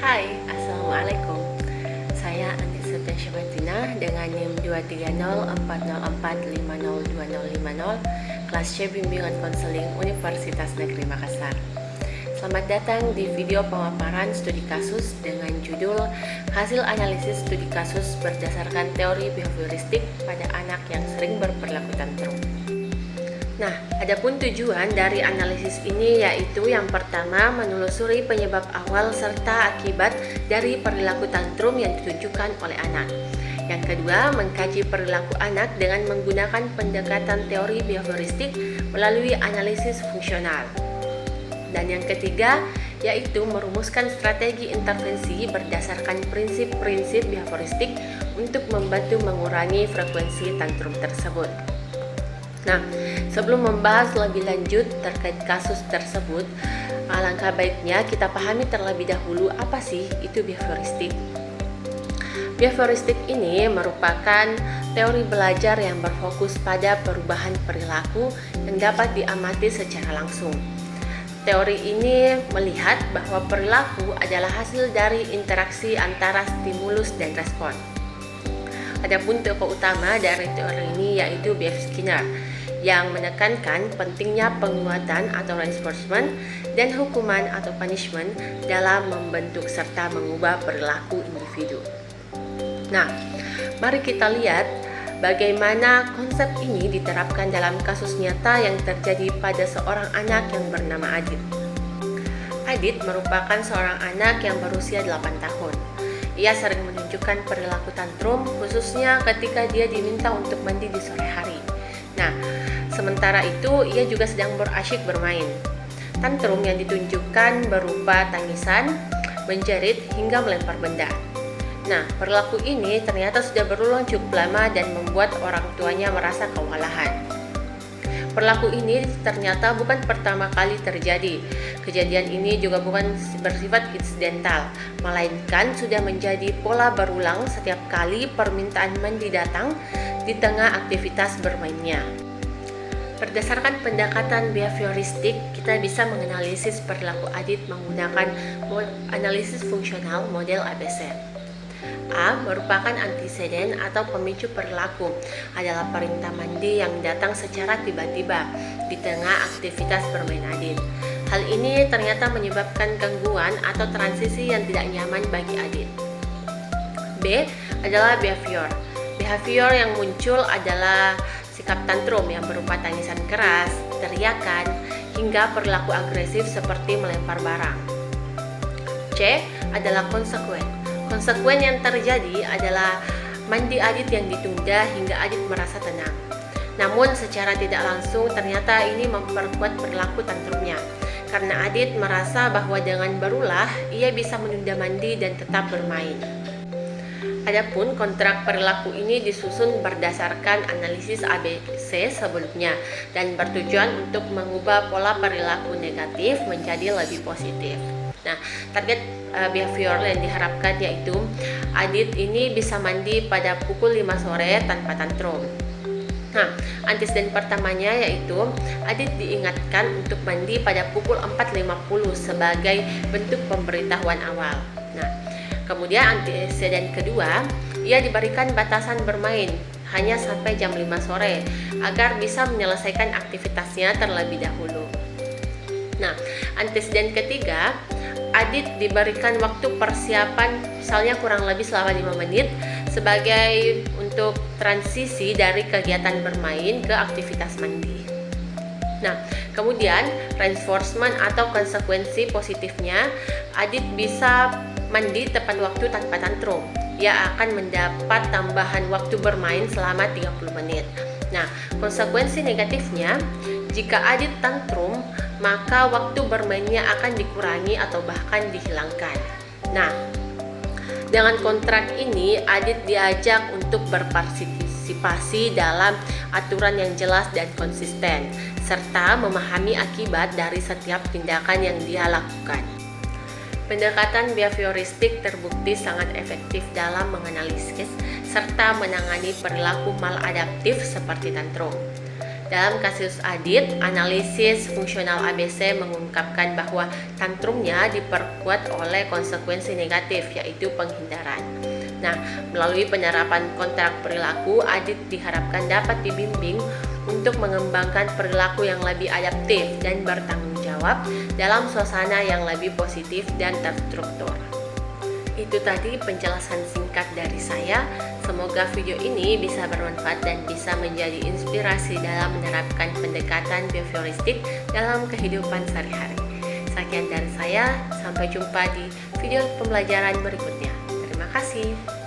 Hai, Assalamualaikum. Saya Andi Septian Syabatina dengan NIM 23040450250, kelas C Bimbingan Konseling Universitas Negeri Makassar. Selamat datang di video pemaparan studi kasus dengan judul Hasil Analisis Studi Kasus Berdasarkan Teori Behavioristik pada Anak yang Sering Berperilaku Tantrum. Nah, adapun tujuan dari analisis ini yaitu yang pertama menelusuri penyebab awal serta akibat dari perilaku tantrum yang ditunjukkan oleh anak. Yang kedua, mengkaji perilaku anak dengan menggunakan pendekatan teori behavioristik melalui analisis fungsional. Dan yang ketiga, yaitu merumuskan strategi intervensi berdasarkan prinsip-prinsip behavioristik untuk membantu mengurangi frekuensi tantrum tersebut. Nah, sebelum membahas lebih lanjut terkait kasus tersebut, alangkah baiknya kita pahami terlebih dahulu apa sih itu behavioristik. Behavioristik ini merupakan teori belajar yang berfokus pada perubahan perilaku yang dapat diamati secara langsung. Teori ini melihat bahwa perilaku adalah hasil dari interaksi antara stimulus dan respon. Adapun tokoh utama dari teori ini yaitu B.F. Skinner yang menekankan pentingnya penguatan atau reinforcement dan hukuman atau punishment dalam membentuk serta mengubah perilaku individu. Nah, mari kita lihat bagaimana konsep ini diterapkan dalam kasus nyata yang terjadi pada seorang anak yang bernama Adit. Adit merupakan seorang anak yang berusia 8 tahun. Ia sering menunjukkan perilaku tantrum khususnya ketika dia diminta untuk mandi di sore hari. Nah, sementara itu ia juga sedang berasyik bermain. Tantrum yang ditunjukkan berupa tangisan, menjerit hingga melempar benda. Nah, perilaku ini ternyata sudah berulang cukup lama dan membuat orang tuanya merasa kewalahan. Perilaku ini ternyata bukan pertama kali terjadi. Kejadian ini juga bukan bersifat insidental, melainkan sudah menjadi pola berulang setiap kali permintaan mandi datang di tengah aktivitas bermainnya. Berdasarkan pendekatan behavioristik, kita bisa menganalisis perilaku Adit menggunakan analisis fungsional model ABC. A merupakan antiseden atau pemicu perilaku, adalah perintah mandi yang datang secara tiba-tiba di tengah aktivitas bermain Adit. Hal ini ternyata menyebabkan gangguan atau transisi yang tidak nyaman bagi Adit. B adalah behavior. Behavior yang muncul adalah sikap tantrum yang berupa tangisan keras, teriakan, hingga perilaku agresif seperti melempar barang. C adalah konsekuen. Konsekuen yang terjadi adalah mandi Adit yang ditunda hingga Adit merasa tenang. Namun secara tidak langsung ternyata ini memperkuat perilaku tantrumnya, karena Adit merasa bahwa dengan berulah ia bisa menunda mandi dan tetap bermain. Adapun kontrak perilaku ini disusun berdasarkan analisis ABC sebelumnya dan bertujuan untuk mengubah pola perilaku negatif menjadi lebih positif. Nah, target behavior yang diharapkan yaitu Adit ini bisa mandi pada pukul 5 sore tanpa tantrum. Nah, antiseden pertamanya yaitu Adit diingatkan untuk mandi pada pukul 4.50 sebagai bentuk pemberitahuan awal. Nah, kemudian antiseden kedua, ia diberikan batasan bermain hanya sampai jam 5 sore agar bisa menyelesaikan aktivitasnya terlebih dahulu. Nah, antiseden ketiga, Adit diberikan waktu persiapan misalnya kurang lebih selama 5 menit sebagai untuk transisi dari kegiatan bermain ke aktivitas mandi. Nah, kemudian reinforcement atau konsekuensi positifnya, Adit bisa mandi tepat waktu tanpa tantrum. Ia akan mendapat tambahan waktu bermain selama 30 menit. Nah, konsekuensi negatifnya, jika Adit tantrum, maka waktu bermainnya akan dikurangi atau bahkan dihilangkan. Nah, dengan kontrak ini Adit diajak untuk berpartisipasi dalam aturan yang jelas dan konsisten, serta memahami akibat dari setiap tindakan yang dia lakukan. Pendekatan behavioristik terbukti sangat efektif dalam menganalisis serta menangani perilaku maladaptif seperti tantrum. Dalam kasus Adit, analisis fungsional ABC mengungkapkan bahwa tantrumnya diperkuat oleh konsekuensi negatif, yaitu penghindaran. Nah, melalui penerapan kontrak perilaku, Adit diharapkan dapat dibimbing untuk mengembangkan perilaku yang lebih adaptif dan bertanggung jawab dalam suasana yang lebih positif dan terstruktur. Itu tadi penjelasan singkat dari saya. Semoga video ini bisa bermanfaat dan bisa menjadi inspirasi dalam menerapkan pendekatan behavioristik dalam kehidupan sehari-hari. Sekian dari saya, sampai jumpa di video pembelajaran berikutnya. Terima kasih.